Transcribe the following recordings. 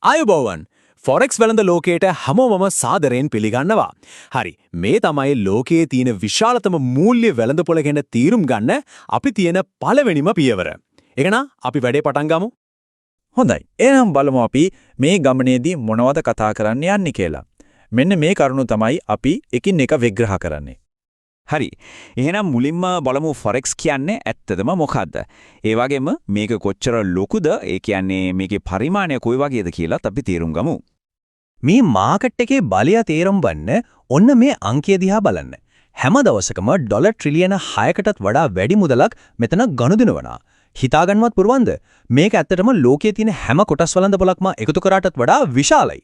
ආයුබෝවන් ෆොරෙක්ස් වෙළඳ ලෝකයට හැමෝමම සාදරයෙන් පිළිගන්නවා. හරි මේ තමයි ලෝකයේ තියෙන විශාලතම මූල්‍ය වෙළඳපොළ ගැන තීරුම් ගන්න අපි තියෙන පළවෙනිම පියවර. ඒකනම් අපි වැඩේ පටන් ගමු. හොඳයි. එහෙනම් බලමු අපි මේ ගමනේදී මොනවද කතා කරන්න යන්නේ කියලා. මෙන්න මේ කරුණු තමයි අපි එකින් එක විග්‍රහ කරන්නේ. හරි. එහෙනම් මුලින්ම බලමු ෆොරෙක්ස් කියන්නේ ඇත්තදම මොකද්ද? ඒ වගේම මේක කොච්චර ලොකුද? ඒ කියන්නේ මේකේ පරිමාණය කොයි වගේද කියලාත් අපි තීරුම් ගමු. මේ මාකට් එකේ බලය තේරුම් ගන්න ඔන්න මේ අංකය දිහා බලන්න. හැම දවසකම ඩොලර් ට්‍රිලියන 6කටත් වඩා වැඩි මුදලක් මෙතන ගනුදෙනු වෙනවා. හිතා ගන්නවත් පුරවන්ද? මේක ඇත්තටම ලෝකයේ තියෙන හැම කොටස් වළඳපොළක්ම එකතු කරාටත් වඩා විශාලයි.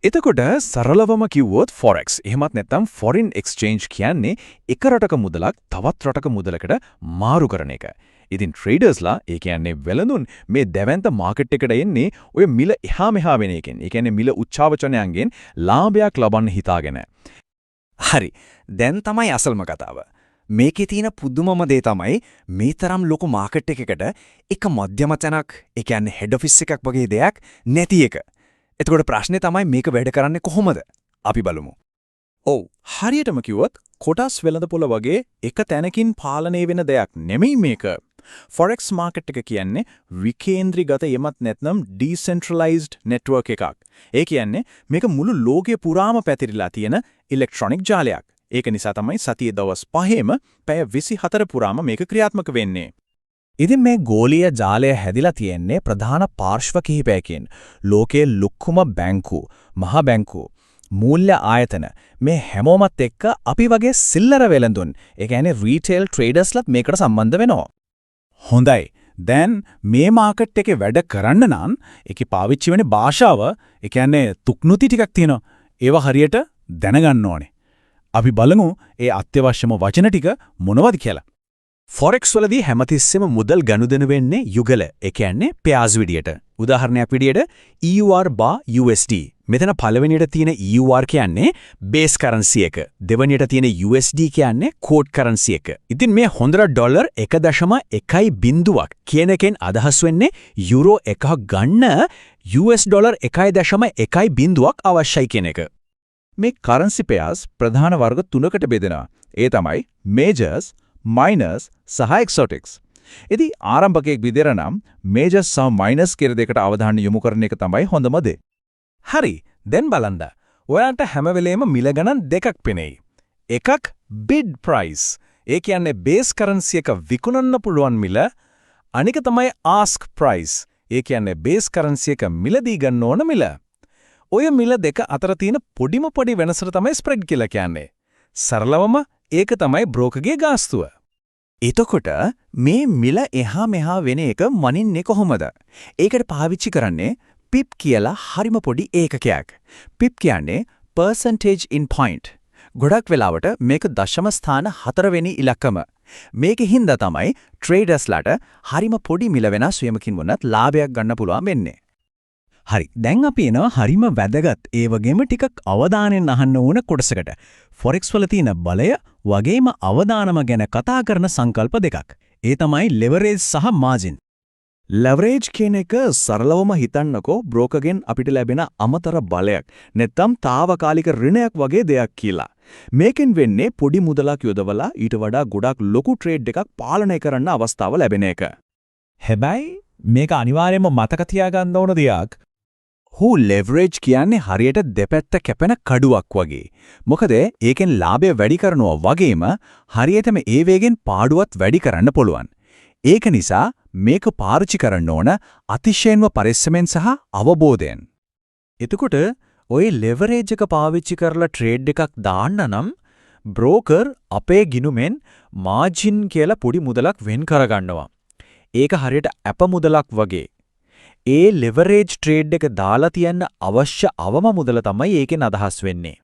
එතකොට සරලවම කිව්වොත් ෆොරෙක්ස් එහෙමත් නැත්නම් ෆොරින් එක්ස්චේන්ජ් කියන්නේ එක රටක මුදලක් තවත් රටක මුදලකට මාරු කරන එක. ඉතින් ට්‍රේඩර්ස්ලා ඒ කියන්නේ වෙළඳුන් මේ දැවැන්ත මාකට් එකට එන්නේ ඔය මිල එහා මෙහා වෙන එකෙන්. ඒ කියන්නේ මිල උච්චාවචනයන්ගෙන් ලාභයක් ලබන්න හිතාගෙන. හරි. දැන් තමයි අසල්ම කතාව. මේකේ තියෙන පුදුමම දේ තමයි මේ තරම් ලොකු මාකට් එකකට එක මධ්‍යම තැනක්, ඒ කියන්නේ හෙඩ් ඔෆිස් එකක් වගේ දෙයක් නැති එක. එතකොට ප්‍රශ්නේ තමයි මේක වැඩ කරන්නේ කොහොමද? අපි බලමු. ඔව් හරියටම කිව්වොත් කොටස් වෙළඳපොළ වගේ එක තැනකින් පාලනය වෙන දෙයක් නෙමෙයි මේක. ෆොරෙක්ස් මාකට් එක කියන්නේ විකේන්ද්‍රීගත යමත් නැත්නම් ඩිසෙන්ට්‍රලයිස්ඩ් නෙට්වර්ක් එකක්. ඒ කියන්නේ මේක මුළු ලෝකෙ පුරාම පැතිරිලා තියෙන ඉලෙක්ට්‍රොනික ජාලයක්. ඒක නිසා තමයි සතියේ දවස් 5ෙම පැය 24 පුරාම මේක ක්‍රියාත්මක වෙන්නේ. ඉතින් මේ ගෝලීය ජාලය හැදිලා තියෙන්නේ ප්‍රධාන පාර්ශ්ව කිහිපයකින්. ලෝකයේ ලොකුම බැංකු, මහ බැංකු, මූල්‍ය ආයතන මේ හැමෝමත් එක්ක අපි වගේ සිල්ලර වෙළඳුන්, ඒ කියන්නේ රීටේල් ට්‍රේඩර්ස්ලාත් මේකට සම්බන්ධ වෙනවා. හොඳයි. දැන් මේ මාකට් එකේ වැඩ කරන්න නම් ඒකේ පාවිච්චි වෙන භාෂාව, ඒ කියන්නේ තුක්නුති ටිකක් තියෙනවා. ඒවා හරියට දැනගන්න ඕනේ. අපි බලමු ඒ අත්‍යවශ්‍යම වචන ටික මොනවද කියලා. ෆොරෙක්ස් වලදී හැමතිස්සෙම මුදල් ගනුදෙනු වෙන්නේ යුගල, ඒ කියන්නේ පෙයාස් විදියට. උදාහරණයක් විදියට EUR බා USD. මෙතන පළවෙනියට තියෙන EUR කියන්නේ බේස් කරන්සි එක. දෙවෙනියට තියෙන USD කියන්නේ කෝඩ් කරන්සි එක. ඉතින් මේ හොඳට ඩොලර් 1.1 කියන එකෙන් අදහස් වෙන්නේ යුරෝ 1ක් ගන්න US ඩොලර් 1.1 අවශ්‍යයි කියන එක. මේ කරන්සි පෙයාස් ප්‍රධාන වර්ග තුනකට බෙදෙනවා. ඒ තමයි මේජර්ස්, මයිනර්ස් සහ එක්සොටික්ස්. ඉතින් ආරම්භකයෙක් විදිහට නම් මේජර්ස් සහ මයිනර්ස් කියන දෙකට අවධානය යොමු කරන එක තමයි හොඳම දේ. හරි. දැන් බලන්න. ඔයාලට හැම වෙලේම මිල ගණන් දෙකක් පෙනෙයි. එකක් bid price. ඒ කියන්නේ බේස් කරන්සි එක විකුණන්න පුළුවන් මිල. අනික තමයි ask price. ඒ කියන්නේ බේස් කරන්සි එක මිලදී ගන්න ඕන මිල. ඔය මිල දෙක අතර තියෙන පොඩිම පොඩි වෙනසට තමයි ස්ප්‍රෙඩ් කියලා කියන්නේ. සරලවම ඒක තමයි බ්‍රෝකර්ගේ ගාස්තුව. එතකොට මේ මිල එහා මෙහා වෙන එක මනින්නේ කොහොමද? ඒකට පාවිච්චි කරන්නේ PIP කියලා හරිම පොඩි ඒකකයක්. PIP කියන්නේ percentage in point. ගොඩක් වෙලාවට මේක දශම ස්ථාන 4 වෙනි ඉලක්කම. මේකෙන් හින්දා තමයි ට්‍රේඩර්ස්ලාට හරිම පොඩි මිල වෙනස් වීමකින් වුණත් ලාභයක් ගන්න පුළුවන් වෙන්නේ. හරි. දැන් අපි එනවා හරිම වැදගත් ඒ වගේම ටිකක් අවධානයෙන් අහන්න ඕන කොටසකට. ෆොරෙක්ස් වල තියෙන බලය වගේම අවදානම ගැන කතා කරන සංකල්ප දෙකක්. ඒ තමයි ලෙවරේජ් සහ මාජින්. ලෙවරේජ් කියන එක සරලවම හිතන්නකෝ බ්‍රෝකර්ගෙන් අපිට ලැබෙන අමතර බලයක් නැත්නම් తాවකාලික ඍණයක් වගේ දෙයක් කියලා. මේකෙන් වෙන්නේ පොඩි මුදලක් යොදවලා ඊට වඩා ගොඩක් ලොකු ට්‍රේඩ් එකක් පාලනය කරන්න අවස්ථාව ලැබෙන එක. හැබැයි මේක අනිවාර්යයෙන්ම මතක තියාගන්න ඕන දෙයක්. ලෙවරේජ් කියන්නේ හරියට දෙපැත්ත කැපෙන කඩුවක් වගේ. මොකද ඒකෙන් ලාභය වැඩි කරනවා වගේම හරියටම ඒ වේගෙන් පාඩුවත් වැඩි කරන්න පුළුවන්. ඒක නිසා මේක පාවිච්චි කරන්න ඕන අතිශයින්ම පරිස්සමෙන් සහ අවබෝධයෙන්. එතකොට ওই ලෙවරේජ් එක පාවිච්චි කරලා ට්‍රේඩ් එකක් දාන්න නම් බ්‍රෝකර් අපේ ගිණුමෙන් මාජින් කියලා පොඩි මුදලක් වෙන් කරගන්නවා. ඒක හරියට අප මුදලක් වගේ. ඒ ලෙවරේජ් ට්‍රේඩ් එක දාලා තියන්න අවශ්‍ය අවම මුදල තමයි ඒකෙන් අදහස් වෙන්නේ.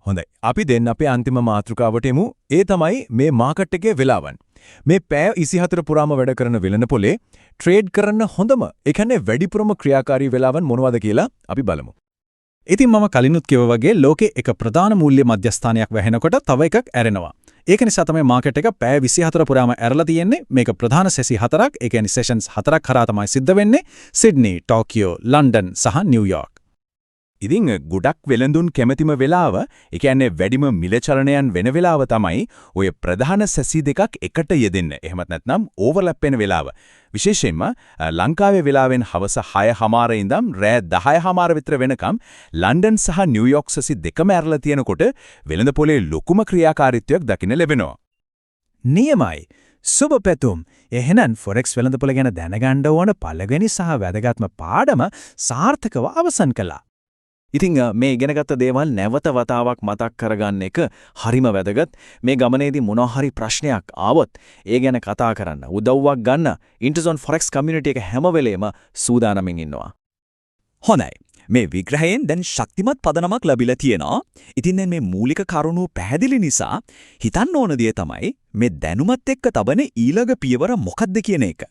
හොඳයි. අපි දෙන්න අපේ අන්තිම මාතෘකාවට එමු. ඒ තමයි මේ මාකට් එකේ වෙලාවන්. මේ පැය 24 පුරාම වැඩ කරන වෙළඳපොලේ ට්‍රේඩ් කරන්න හොඳම, ඒ කියන්නේ වැඩිපුරම ක්‍රියාකාරී වෙලාවන් මොනවද කියලා අපි බලමු. ඉතින් මම කලිනුත් කිව්වා වගේ ලෝකේ එක ප්‍රධාන මූල්‍ය මධ්‍යස්ථානයක් වැහෙනකොට තව එකක් ඇරෙනවා. ඒක නිසා තමයි මාකට් එක පැය 24 පුරාම ඇරලා තියෙන්නේ. මේක ප්‍රධාන සෙසි 4ක්, ඒ කියන්නේ සෙෂන්ස් 4ක් කරා තමයි සිද්ධ වෙන්නේ. සිඩ්නි, ටෝකියෝ, ලන්ඩන් සහ නිව්යෝර්ක්. ඉතින් ගොඩක් වෙළඳුන් කැමැතිම වෙලාව, ඒ කියන්නේ වැඩිම මිල චලනයන් වෙන වෙලාව තමයි ඔය ප්‍රධාන සැසි දෙකක් එකට යෙදෙන්න. එහෙමත් නැත්නම් ඕවර්ලැප් වෙන වෙලාව. විශේෂයෙන්ම ලංකාවේ වෙලාවෙන් හවස 6:00 ඉඳන් රෑ 10:00 විතර වෙනකම් ලන්ඩන් සහ නිව්යෝර්ක් සැසි දෙකම ඇරලා තියෙනකොට වෙළඳ පොලේ ලොකුම ක්‍රියාකාරීත්වයක් දකින්න ලැබෙනවා. නියමයි. සුබ පැතුම්. එහෙනම් ෆොරෙක්ස් වෙළඳපොළ ගැන දැනගන්න ඕන පළවෙනි සහ වැදගත්ම පාඩම සාර්ථකව අවසන් කළා. ඉතින් මේ ඉගෙනගත්ත දේවල් නැවත වතාවක් මතක් කරගන්න එක හරිම වැදගත්. මේ ගමනේදී මොනවා හරි ප්‍රශ්නයක් ආවොත් ඒ ගැන කතා කරන්න, උදව්වක් ගන්න ඉන්ටර්සොන් ෆොරෙක්ස් කමියුනිටි එක හැම වෙලේම සූදානම්ින් ඉන්නවා. හොඳයි. මේ විග්‍රහයෙන් දැන් ශක්තිමත් පදනමක් ලැබිලා තියෙනවා. ඉතින් දැන් මේ මූලික කරුණු පැහැදිලි නිසා හිතන්න ඕන දේ තමයි මේ දැනුමත් එක්ක තබන ඊළඟ පියවර මොකක්ද කියන එක.